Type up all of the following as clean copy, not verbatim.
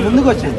ముందుకు వచ్చింది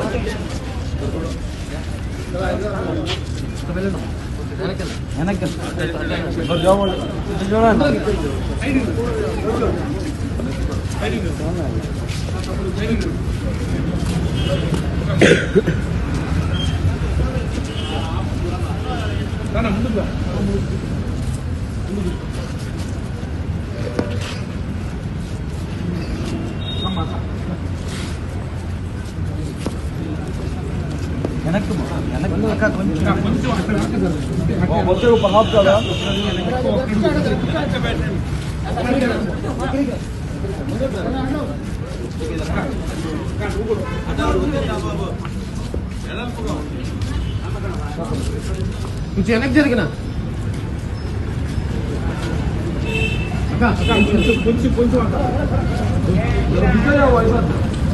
వెనక్కి కొంచెం హాఫ్ కదా కొంచెం వెనక్కి జరిగిన కొంచెం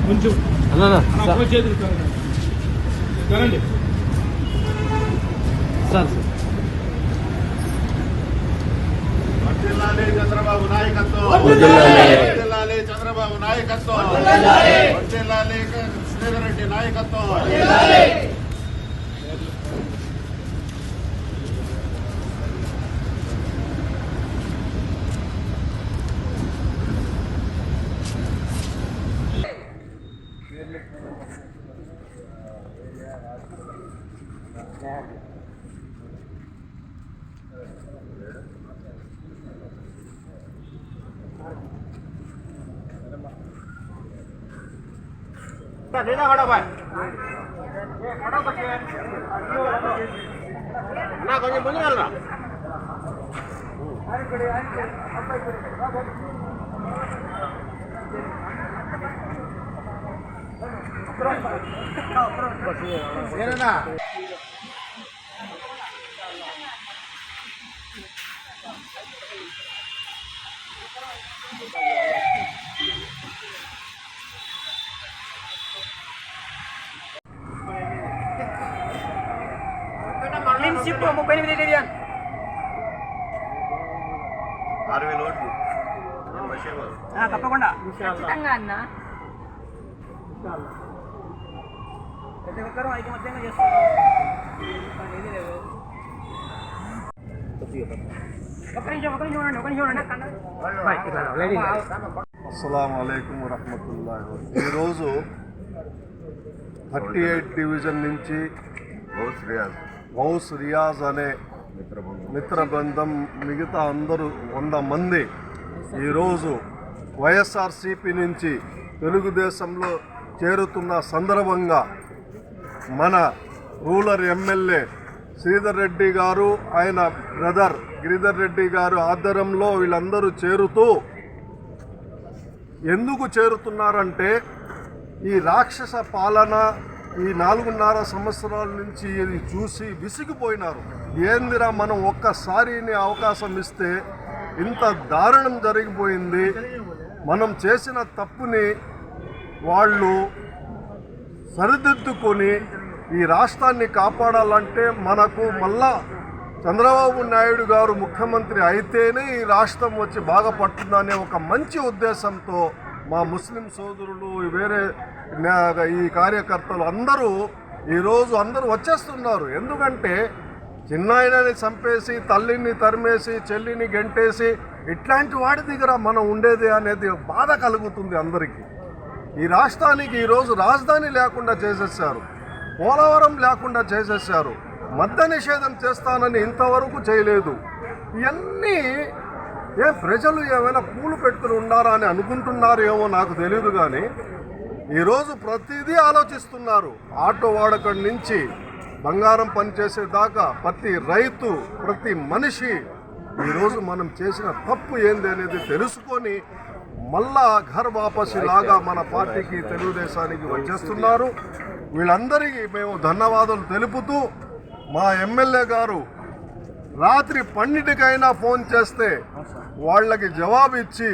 కొంచెం అన్నా సార్ చంద్రబాబు నాయకత్వం, చంద్రబాబు నాయకత్వం, శ్రీధర్ రెడ్డి నాయకత్వం. కొంచెం ముందు వెళ్ళరా షిఫ్ట్ 38 డివిజన్ 6000 ఓట్లు తప్పకుండా ఖచ్చితంగా అన్న ప్రతి ఒక్కరూ ఐకమత్యంగా చేస్తున్నారు. అస్సలాము అలైకుం వరహ్మతుల్లాహి. ఈరోజు 38 డివిజన్ నుంచి గౌస్ రియాజ్ అనే మిత్ర బృందం మిగతా అందరూ 100 మంది ఈరోజు వైఎస్ఆర్సీపీ నుంచి తెలుగుదేశంలో చేరుతున్న సందర్భంగా మన రూరల్ ఎమ్మెల్యే శ్రీధర్ రెడ్డి గారు, ఆయన బ్రదర్ గిరిధర్ రెడ్డి గారు ఆధ్వర్యంలో వీళ్ళందరూ చేరుతూ, ఎందుకు చేరుతున్నారంటే ఈ రాక్షస పాలన ఈ 4.5 సంవత్సరాల నుంచి ఇది చూసి విసిగిపోయినారు. ఏందిరా మనం ఒక్కసారిని అవకాశం ఇస్తే ఇంత దారుణం జరిగిపోయింది, మనం చేసిన తప్పుని వాళ్ళు సరిదిద్దుకొని ఈ రాష్ట్రాన్ని కాపాడాలంటే మనకు మళ్ళా చంద్రబాబు నాయుడు గారు ముఖ్యమంత్రి అయితేనే ఈ రాష్ట్రం వచ్చి బాగుపడుతుందనే ఒక మంచి ఉద్దేశంతో మా ముస్లిం సోదరులు, వేరే ఈ కార్యకర్తలు అందరూ ఈరోజు అందరూ వచ్చేస్తున్నారు. ఎందుకంటే చిన్నాయనని చంపేసి, తల్లిని తరిమేసి, చెల్లిని గెంటేసి ఇట్లాంటి వాడి దగ్గర మనం ఉండేది అనేది బాధ కలుగుతుంది అందరికీ. ఈ రాష్ట్రానికి ఈరోజు రాజధాని లేకుండా చేసేసారు, పోలవరం లేకుండా చేసేసారు, మద్య నిషేధం చేస్తానని ఇంతవరకు చేయలేదు. ఇవన్నీ ప్రజలు ఏమైనా పూలు పెట్టుకుని ఉన్నారా అని అనుకుంటున్నారు ఏమో నాకు తెలియదు, కానీ ఈరోజు ప్రతిదీ ఆలోచిస్తున్నారు. ఆటో వాడకం నుంచి బంగారం పనిచేసేదాకా ప్రతి రైతు, ప్రతి మనిషి ఈరోజు మనం చేసిన తప్పు ఏంది అనేది తెలుసుకొని మళ్ళా ఘర్ వాపసి లాగా మన పార్టీకి, తెలుగుదేశానికి వచ్చేస్తున్నారు. వీళ్ళందరికీ మేము ధన్యవాదాలు తెలుపుతూ, మా ఎమ్మెల్యే గారు రాత్రి 12కైనా ఫోన్ చేస్తే వాళ్ళకి జవాబు ఇచ్చి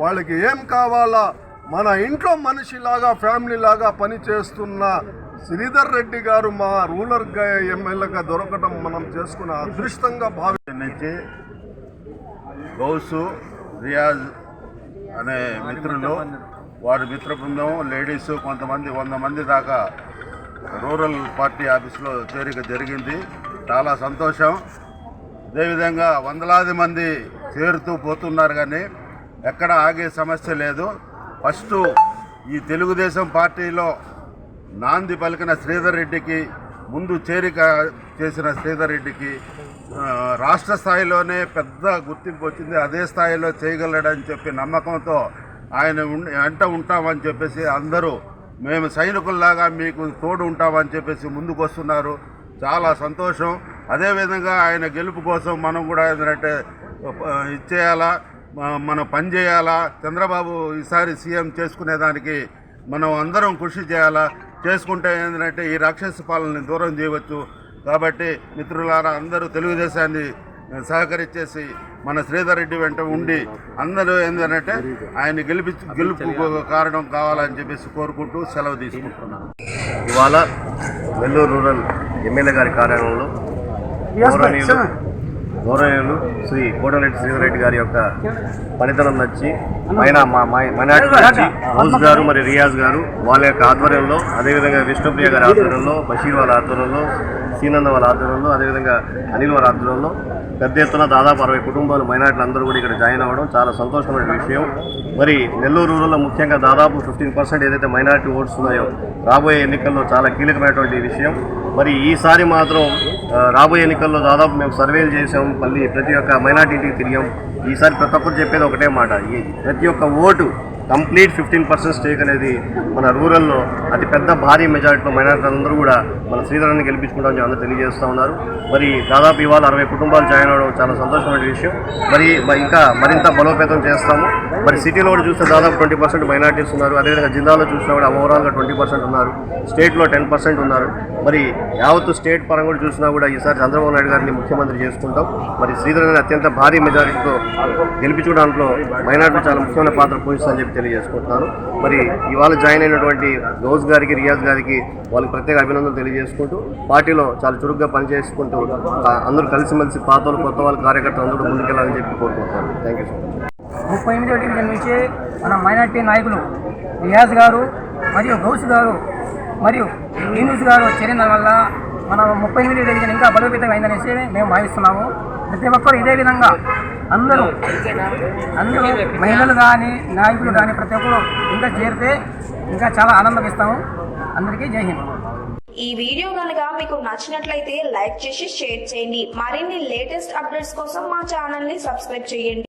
వాళ్ళకి ఏం కావాలా మన ఇంట్లో మనిషిలాగా, ఫ్యామిలీ లాగా పనిచేస్తున్న శ్రీధర్ రెడ్డి గారు మా రూరల్ ఎమ్మెల్యేగా దొరకడం మనం చేసుకున్న అదృష్టంగా నుంచి గౌసు, రియాజ్ అనే మిత్రులు, వారి మిత్ర బృందం, లేడీసు కొంతమంది 100 మంది దాకా రూరల్ పార్టీ ఆఫీసులో చేరిక జరిగింది. చాలా సంతోషం. అదేవిధంగా వందలాది మంది చేరుతూ పోతున్నారు, కానీ ఎక్కడ ఆగే సమస్య లేదు. ఫస్ట్ ఈ తెలుగుదేశం పార్టీలో నాంది పలికిన శ్రీధర్ రెడ్డికి, ముందు చేరిక చేసిన శ్రీధర్ రెడ్డికి రాష్ట్ర స్థాయిలోనే పెద్ద గుర్తింపు వచ్చింది. అదే స్థాయిలో చేయగలడని చెప్పి నమ్మకంతో ఆయన వెంట ఉంటామని చెప్పేసి అందరూ మేము సైనికుల్లాగా మీకు తోడు ఉంటామని చెప్పేసి ముందుకు వస్తున్నారు. చాలా సంతోషం. అదేవిధంగా ఆయన గెలుపు కోసం మనం కూడా ఏంటంటే ఇచ్చేయాలా, మనం పని చేయాలా, చంద్రబాబు ఈసారి సీఎం చేసుకునేదానికి మనం అందరం కృషి చేయాలా. చేసుకుంటే ఏంటంటే ఈ రాక్షస పాలనని దూరం చేయవచ్చు. కాబట్టి మిత్రులారా, అందరూ తెలుగుదేశాన్ని సహకరించేసి మన శ్రీధర్ రెడ్డి వెంట ఉండి అందరూ ఏంటంటే ఆయన గెలుపు కారణం కావాలని చెప్పేసి కోరుకుంటూ సెలవు తీసుకుంటున్నాను. ఇవాళ నెల్లూరు రూరల్ ఎమ్మెల్యే గారి కార్యాలయంలో గౌరవనీయులు శ్రీ కోటమిరెడ్డి శ్రీధర్ రెడ్డి గారి యొక్క పనితనం నచ్చి మైనార్టీ నచ్చి హౌస్ గారు మరి రియాజ్ గారు వాళ్ళ యొక్క ఆధ్వర్యంలో, అదేవిధంగా విష్ణుప్రియ గారి ఆధ్వర్యంలో, బషీర్ వాళ్ళ ఆధ్వర్యంలో, సీనంద వాళ్ళ ఆధ్వర్యంలో, అదేవిధంగా అనిల్ వాళ్ళ ఆధ్వర్యంలో పెద్ద ఎత్తున దాదాపు 60 కుటుంబాలు మైనార్టీలు అందరూ కూడా ఇక్కడ జాయిన్ అవ్వడం చాలా సంతోషమైన విషయం. మరి నెల్లూరు రూరల్లో ముఖ్యంగా దాదాపు 15% ఏదైతే మైనార్టీ ఓట్స్ ఉన్నాయో రాబోయే ఎన్నికల్లో చాలా కీలకమైనటువంటి విషయం. మరి ఈసారి మాత్రం రాబోయే ఎన్నికల్లో దాదాపు మేము సర్వేలు చేసాం, మళ్ళీ ప్రతి ఒక్క మైనార్టీ ఇంటికి తిరిగాం. ఈసారి ప్రతి ఒక్కరు చెప్పేది ఒకటే మాట, ప్రతి ఒక్క ఓటు కంప్లీట్ 15% స్టేక్ అనేది మన రూరల్లో అతి పెద్ద భారీ మెజారిటీలో మైనార్టీలందరూ కూడా మన శ్రీధరాన్ని గెలిపించుకుంటామని అందరూ తెలియజేస్తూ ఉన్నారు. మరి దాదాపు ఇవాళ 60 కుటుంబాలు జాయిన్ అవ్వడం చాలా సంతోషమైన విషయం. మరి ఇంకా మరింత బలోపేతం చేస్తాము. మరి సిటీలో కూడా చూస్తే దాదాపు 20% మైనార్టీస్ ఉన్నారు. అదేవిధంగా జిల్లాలో చూసినా కూడా ఓవరాల్గా 20% ఉన్నారు. స్టేట్లో 10% ఉన్నారు. మరి యావత్తు స్టేట్ పరంగా కూడా చూసినా కూడా ఈసారి చంద్రబాబు నాయుడు గారిని ముఖ్యమంత్రి చేసుకుంటాం. మరి శ్రీధరాన్ని అత్యంత భారీ మెజారిటీతో గెలిపించుకోవడంలో మైనార్టీ చాలా ముఖ్యమైన పాత్ర పోషిస్తుందని చెప్పి తెలియజేసుకుంటున్నాను. మరి ఇవాళ జాయిన్ అయినటువంటి గౌస్ గారికి, రియాజ్ గారికి వాళ్ళకి ప్రత్యేక అభినందనలు తెలియజేసుకుంటూ పార్టీలో చాలా చురుగ్గా పనిచేసుకుంటూ అందరూ కలిసిమెలిసి పాత వాళ్ళు, కొత్త వాళ్ళ కార్యకర్తలు అందరూ ముందుకెళ్ళాలని చెప్పి కోరుకుంటున్నాను. Thank you so much. 38వ డివిజన్ నుంచి మన మైనార్టీ నాయకులు రియాజ్ గారు మరియు గౌస్ గారు మరియు యూనిస్ గారు చేరిన వల్ల మన 38వ డివిజన్ ఇంకా బలోపేతం అయిందనేసి మేము భావిస్తున్నాము. ప్రతి ఒక్కరు ఇదే విధంగా అందరూ మహిళలు కానీ, నాయకులు కానీ ప్రతి ఒక్కరు ఇంకా చేరితే ఇంకా చాలా ఆనందం ఇస్తాము. అందరికీ జై హింద్. ఈ వీడియో కనుక మీకు నచ్చినట్లయితే లైక్ చేసి షేర్ చేయండి. మరిన్ని లేటెస్ట్ అప్డేట్స్ కోసం మా ఛానల్ ని సబ్స్క్రైబ్ చేయండి.